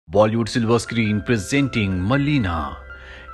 Bollywood silver screen presenting Malena.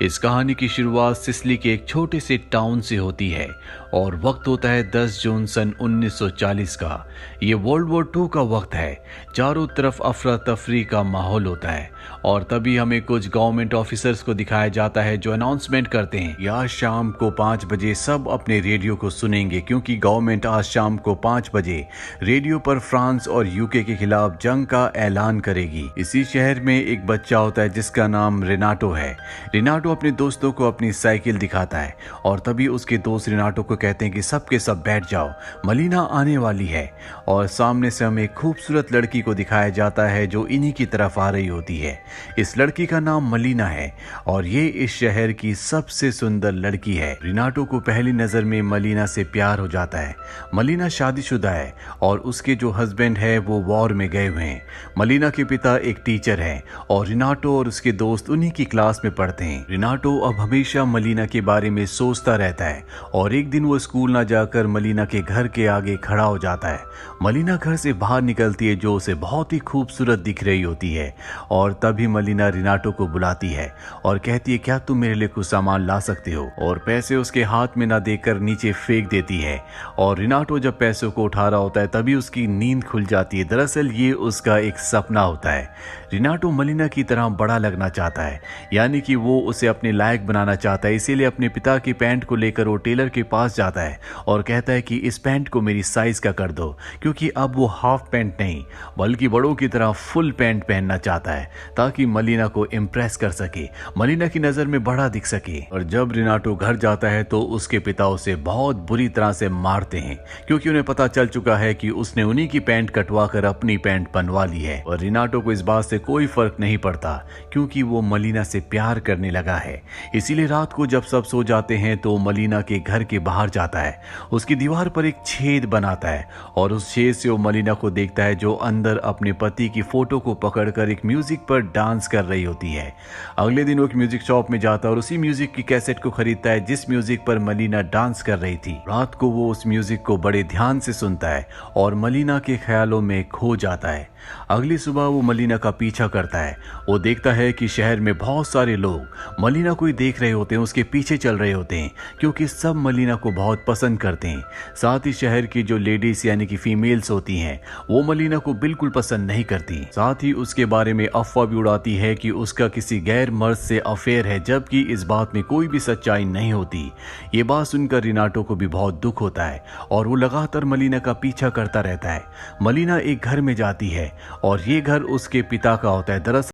इस कहानी की शुरुआत सिसिली के एक छोटे से टाउन से होती है और वक्त होता है 10 जून सन 1940 का। ये वर्ल्ड वॉर 2 का वक्त है। चारों तरफ अफरा तफरी का माहौल होता है और तभी हमें कुछ गवर्नमेंट ऑफिसर्स को दिखाया जाता है जो अनाउंसमेंट करते हैं कि आज शाम को 5 बजे सब अपने रेडियो को सुनेंगे, क्योंकि गवर्नमेंट आज शाम को 5 बजे रेडियो पर फ्रांस और यूके के खिलाफ जंग का ऐलान करेगी। इसी शहर में एक बच्चा होता है जिसका नाम रेनाटो है। रेनाटो अपने दोस्तों को अपनी साइकिल दिखाता है और तभी उसके दोस्त रेनाटो को कहते हैं कि सब के सब बैठ जाओ, मलीना आने वाली है। और सामने से हमें एक खूबसूरत लड़की को दिखाया जाता है जो इन्हीं की तरफ आ रही होती है। इस लड़की का नाम मलीना है और ये इस शहर की सबसे सुंदर लड़की है। रेनाटो को पहली नजर में मलीना से प्यार हो जाता है। मलीना शादीशुदा है और उसके जो हस्बैंड है वो वॉर में गए हुए हैं। मलीना के पिता एक टीचर है और रेनाटो और उसके दोस्त उन्हीं की क्लास में पढ़ते हैं। रेनाटो अब हमेशा मलीना के बारे में सोचता रहता है और एक दिन वो स्कूल ना जाकर मलीना के घर के आगे खड़ा हो जाता है। मलीना घर से बाहर निकलती है जो उसे बहुत ही खूबसूरत दिख रही होती है और तभी मलीना रेनाटो को बुलाती है और कहती है क्या तुम मेरे लिए कुछ सामान ला सकते हो, और पैसे उसके हाथ में ना देकर नीचे फेंक देती है। और रेनाटो जब पैसों को उठा रहा होता है तभी उसकी नींद खुल जाती है। दरअसल ये उसका एक सपना होता है। रेनाटो मलीना की तरह बड़ा लगना चाहता है, यानी कि वो उसे अपने लायक बनाना चाहता है। इसीलिए अपने पिता की पैंट को लेकर वो टेलर के पास जाता है और कहता है कि इस पैंट को मेरी साइज का कर दो, क्योंकि अब वो हाफ पैंट नहीं बल्कि बड़ों की तरह फुल पैंट पहनना चाहता है ताकि मलीना को इम्प्रेस कर सके, मलीना की नजर में बड़ा दिख सके। और जब रेनाटो घर जाता है तो उसके पिता उसे बहुत बुरी तरह से मारते हैं, क्योंकि उन्हें पता चल चुका है कि उसने उन्हीं की पैंट कटवा कर अपनी पैंट बनवा ली है। और रेनाटो को इस बात से कोई फर्क नहीं पड़ता क्योंकि वो मलीना से प्यार करने लगा है। इसीलिए रात को जब सब सो जाते हैं तो मलीना के घर के बाहर जाता है, उसकी दीवार पर एक छेद बनाता है और उस छेद से वो मलीना को देखता है जो अंदर अपने पति की फोटो को पकड़कर एक म्यूजिक पर डांस कर रही होती है। अगले दिन वो एक म्यूजिक शॉप में जाता है और उसी म्यूजिक की कैसेट को खरीदता है जिस म्यूजिक पर मलीना डांस कर रही थी। रात को वो उस म्यूजिक को बड़े ध्यान से सुनता है और मलीना के ख्यालों में खो जाता है। अगली सुबह वो मलीना का पीछा करता है। वो देखता है कि शहर में बहुत सारे लोग मलीना को ही देख रहे होते हैं, उसके पीछे चल रहे होते हैं, क्योंकि सब मलीना को बहुत पसंद करते हैं। साथ ही शहर की जो लेडीज यानी कि फीमेल्स होती हैं वो मलीना को बिल्कुल पसंद नहीं करती। साथ ही उसके बारे में अफवाह भी उड़ाती है कि उसका किसी गैर मर्द से अफेयर है, जबकि इस बात में कोई भी सच्चाई नहीं होती। ये बात सुनकर रेनाटो को भी बहुत दुख होता है और वो लगातार मलीना का पीछा करता रहता है। मलीना एक घर में जाती है और ये घर उसके पिता का होता है। दरअसल